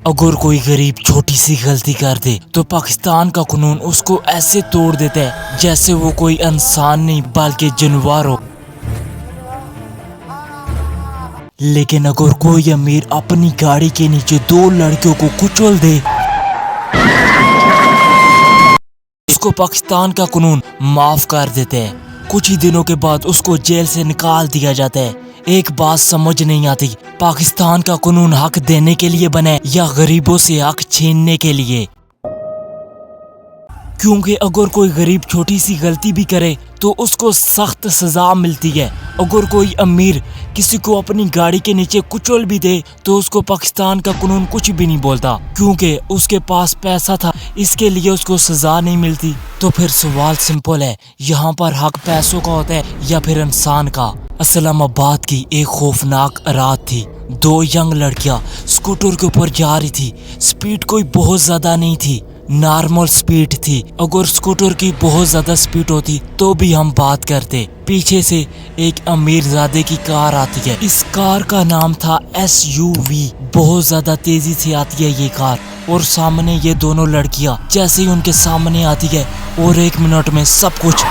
اگر کوئی غریب چھوٹی سی غلطی کر دے تو پاکستان کا قانون اس کو ایسے توڑ دیتا ہے جیسے وہ کوئی انسان نہیں بلکہ جانور ہو۔ لیکن اگر کوئی امیر اپنی گاڑی کے نیچے 2 لڑکیوں کو کچل دے اس کو پاکستان کا قانون معاف کر دیتا ہے۔ کچھ ہی دنوں کے بعد اس کو جیل سے نکال دیا جاتا ہے۔ ایک بات سمجھ نہیں آتی، پاکستان کا قانون حق دینے کے لیے بنا ہے یا غریبوں سے حق چھیننے کے لیے؟ کیونکہ اگر کوئی غریب چھوٹی سی غلطی بھی کرے تو اس کو سخت سزا ملتی ہے۔ اگر کوئی امیر کسی کو اپنی گاڑی کے نیچے کچل بھی دے تو اس کو پاکستان کا قانون کچھ بھی نہیں بولتا، کیونکہ اس کے پاس پیسہ تھا، اس کے لیے اس کو سزا نہیں ملتی۔ تو پھر سوال سمپل ہے، یہاں پر حق پیسوں کا ہوتا ہے یا پھر انسان کا؟ اسلام آباد کی ایک خوفناک رات تھی۔ 2 ینگ لڑکیاں اسکوٹر کے اوپر جا رہی تھی۔ سپیڈ کوئی بہت زیادہ نہیں تھی، نارمل سپیڈ تھی۔ اگر اسکوٹر کی بہت زیادہ سپیڈ ہوتی تو بھی ہم بات کرتے۔ پیچھے سے ایک امیر زادے کی کار آتی ہے، اس کار کا نام تھا SUV۔ بہت زیادہ تیزی سے آتی ہے یہ کار، اور سامنے یہ دونوں لڑکیاں جیسے ہی ان کے سامنے آتی ہے اور 1 منٹ میں سب کچھ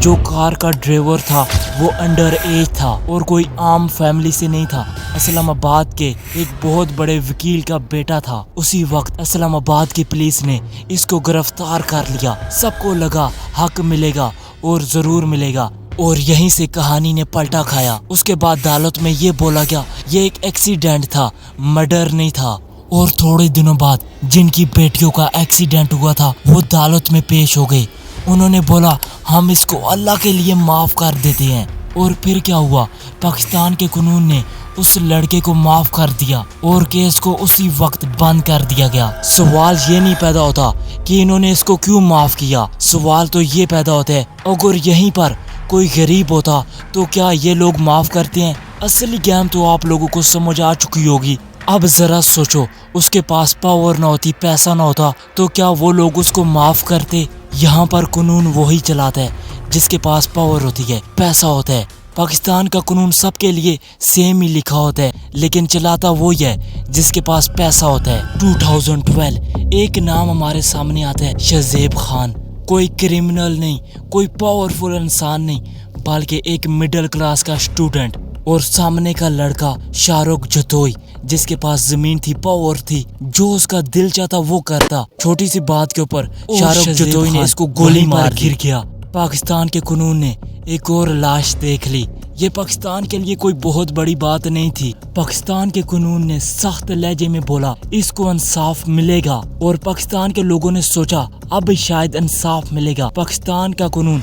جو کار کا ڈرائیور تھا وہ انڈر ایج تھا اور کوئی عام فیملی سے نہیں تھا، اسلام آباد کے ایک بہت بڑے وکیل کا بیٹا تھا۔ اسی وقت اسلام آباد کی پولیس نے اس کو گرفتار کر لیا۔ سب کو لگا حق ملے گا اور ضرور ملے گا، اور یہیں سے کہانی نے پلٹا کھایا۔ اس کے بعد عدالت میں یہ بولا گیا یہ ایک ایکسیڈنٹ تھا، مرڈر نہیں تھا۔ اور تھوڑے دنوں بعد جن کی بیٹیوں کا ایکسیڈنٹ ہوا تھا وہ عدالت میں پیش ہو گئے۔ انہوں نے بولا ہم اس کو اللہ کے لیے معاف کر دیتے ہیں۔ اور پھر کیا ہوا، پاکستان کے قانون نے اس لڑکے کو معاف کر دیا اور کیس کو اسی وقت بند کر دیا گیا۔ سوال یہ نہیں پیدا ہوتا کہ انہوں نے اس کو کیوں معاف کیا، سوال تو یہ پیدا ہوتا ہے اگر یہیں پر کوئی غریب ہوتا تو کیا یہ لوگ معاف کرتے ہیں؟ اصلی گیم تو آپ لوگوں کو سمجھ آ چکی ہوگی۔ اب ذرا سوچو، اس کے پاس پاور نہ ہوتی، پیسہ نہ ہوتا تو کیا وہ لوگ اس کو معاف کرتے؟ یہاں پر قانون وہی چلاتا ہے جس کے پاس پاور ہوتی ہے، پیسہ ہوتا ہے۔ پاکستان کا قانون سب کے لیے سیم ہی لکھا ہوتا ہے، لیکن چلاتا وہی ہے جس کے پاس پیسہ ہوتا ہے۔ 2012 ایک نام ہمارے سامنے آتا ہے، شہزیب خان۔ کوئی کرمنل نہیں، کوئی پاورفل انسان نہیں، بلکہ ایک مڈل کلاس کا اسٹوڈنٹ، اور سامنے کا لڑکا شاہ رخ جتوئی جس کے پاس زمین تھی، پاور تھی، جو اس کا دل چاہتا وہ کرتا۔ چھوٹی سی بات کے اوپر شاہ رخ جتوئی نے اس کو گولی مار گر گیا۔ پاکستان کے قانون نے ایک اور لاش دیکھ لی۔ یہ پاکستان کے لیے کوئی بہت بڑی بات نہیں تھی۔ پاکستان کے قانون نے سخت لہجے میں بولا اس کو انصاف ملے گا، اور پاکستان کے لوگوں نے سوچا اب شاید انصاف ملے گا۔ پاکستان کا قانون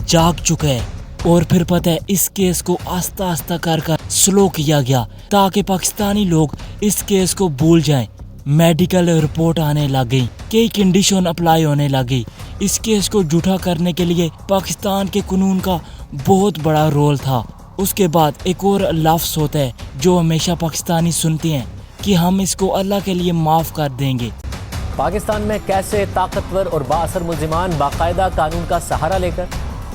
جاگ چکا ہے، اور پھر پتہ ہے اس کیس کو آہستہ آہستہ کر سلو کیا گیا تاکہ پاکستانی لوگ اس کیس کو بھول جائیں۔ میڈیکل رپورٹ آنے لگ گئی، کئی کنڈیشن اپلائی ہونے لگی۔ اس کیس کو جھوٹا کرنے کے لیے پاکستان کے قانون کا بہت بڑا رول تھا۔ اس کے بعد ایک اور لفظ ہوتا ہے جو ہمیشہ پاکستانی سنتے ہیں کہ ہم اس کو اللہ کے لیے معاف کر دیں گے۔ پاکستان میں کیسے طاقتور اور بااثر ملزمان باقاعدہ قانون کا سہارا لے کر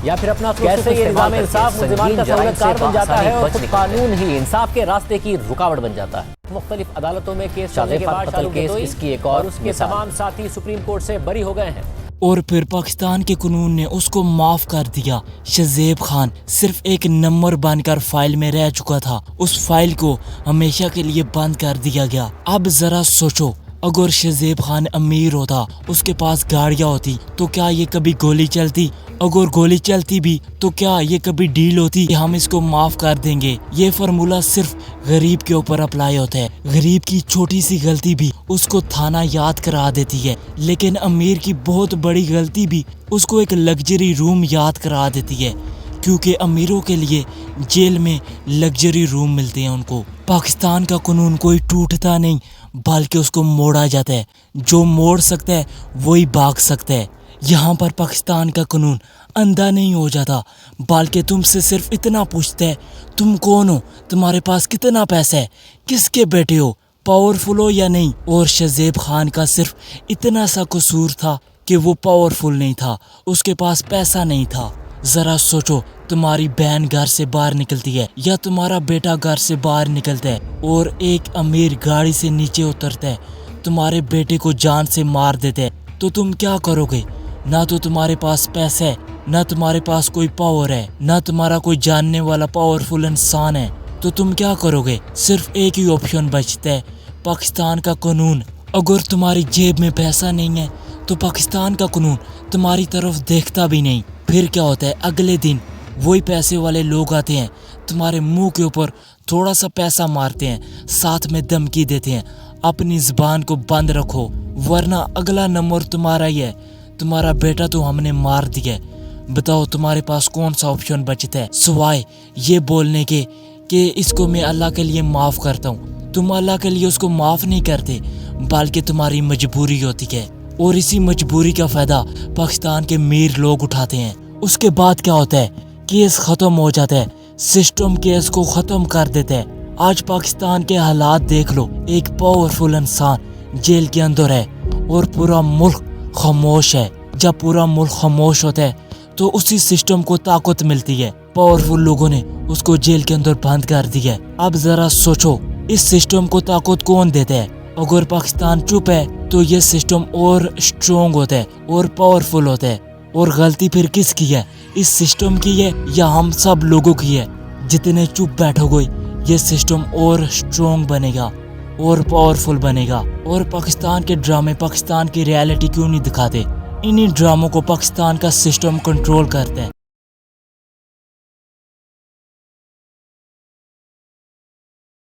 یا پھر اپنا کیسے یہ نظام انصاف ملزمان کا سہولت کار بن جاتا ہے اور قانون ہی انصاف کے راستے کی رکاوٹ بن جاتا ہے۔ مختلف عدالتوں میں کیس چلنے کے بعد قتل کیس اس کی ایک اور اس کے تمام ساتھی سپریم کورٹ سے بری ہو گئے ہیں، اور پھر پاکستان کے قانون نے اس کو معاف کر دیا۔ شہزیب خان صرف ایک نمبر بن کر فائل میں رہ چکا تھا، اس فائل کو ہمیشہ کے لیے بند کر دیا گیا۔ اب ذرا سوچو، اگر شہزیب خان امیر ہوتا، اس کے پاس گاڑیاں ہوتی تو کیا یہ کبھی گولی چلتی؟ اگر گولی چلتی بھی تو کیا یہ کبھی ڈیل ہوتی کہ ہم اس کو معاف کر دیں گے؟ یہ فارمولا صرف غریب کے اوپر اپلائی ہوتا ہے۔ غریب کی چھوٹی سی غلطی بھی اس کو تھانہ یاد کرا دیتی ہے، لیکن امیر کی بہت بڑی غلطی بھی اس کو ایک لگژری روم یاد کرا دیتی ہے، کیونکہ امیروں کے لیے جیل میں لگژری روم ملتے ہیں ان کو۔ پاکستان کا قانون کوئی ٹوٹتا نہیں بلکہ اس کو موڑا جاتا ہے، جو موڑ سکتا ہے وہی بھاگ سکتا ہے۔ یہاں پر پاکستان کا قانون اندھا نہیں ہو جاتا بلکہ تم سے صرف اتنا پوچھتا ہے تم کون ہو، تمہارے پاس کتنا پیسہ ہے، کس کے بیٹے ہو، پاورفل ہو یا نہیں۔ اور شہزیب خان کا صرف اتنا سا قصور تھا کہ وہ پاورفل نہیں تھا، اس کے پاس پیسہ نہیں تھا، ذرا سوچو تمہاری بہن گھر سے باہر نکلتی ہے یا تمہارا بیٹا گھر سے باہر نکلتا ہے اور ایک امیر گاڑی سے نیچے اترتا ہے, تمہارے بیٹے کو جان سے مار دیتا ہے, تو تم کیا کرو گے؟ نہ تو تمہارے پاس پیسہ ہے, نہ تمہارے پاس کوئی پاور ہے, نہ تمہارا کوئی جاننے والا پاورفل انسان ہے, تو تم کیا کرو گے؟ صرف ایک ہی آپشن بچتا ہے, پاکستان کا قانون. اگر تمہاری جیب میں پیسہ نہیں ہے تو پاکستان کا قانون تمہاری طرف دیکھتا بھی نہیں. پھر کیا ہوتا ہے؟ اگلے دن وہی پیسے والے لوگ آتے ہیں, تمہارے منہ کے اوپر تھوڑا سا پیسہ مارتے ہیں, ساتھ میں دھمکی دیتے ہیں اپنی زبان کو بند رکھو ورنہ اگلا نمبر تمہارا ہی ہے, تمہارا بیٹا تو ہم نے مار دیا ہے. بتاؤ تمہارے پاس کون سا آپشن بچتا ہے سوائے یہ بولنے کے کہ اس کو میں اللہ کے لیے معاف کرتا ہوں. تم اللہ کے لیے اس کو معاف نہیں کرتے بلکہ تمہاری مجبوری ہوتی ہے, اور اسی مجبوری کا فائدہ پاکستان کے امیر لوگ اٹھاتے ہیں. اس کے بعد کیا ہوتا ہے؟ کیس ختم ہو جاتا ہے, سسٹم کیس کو ختم کر دیتا ہے. آج پاکستان کے حالات دیکھ لو, ایک پاورفل انسان جیل کے اندر ہے اور پورا ملک خاموش ہے. جب پورا ملک خاموش ہوتا ہے تو اسی سسٹم کو طاقت ملتی ہے, پاورفل لوگوں نے اس کو جیل کے اندر بند کر دیا ہے. اب ذرا سوچو اس سسٹم کو طاقت کون دیتا ہے؟ اگر پاکستان چپ ہے تو یہ سسٹم اور اسٹرونگ ہوتا ہے اور پاورفل ہوتا ہے. اور غلطی پھر کس کی ہے؟ اس سسٹم کی ہے یا ہم سب لوگوں کی ہے؟ جتنے چپ بیٹھو گے یہ سسٹم اور اسٹرونگ بنے گا اور پاورفل بنے گا. اور پاکستان کے ڈرامے پاکستان کی ریالٹی کیوں نہیں دکھاتے؟ انہی ڈراموں کو پاکستان کا سسٹم کنٹرول کرتے ہیں.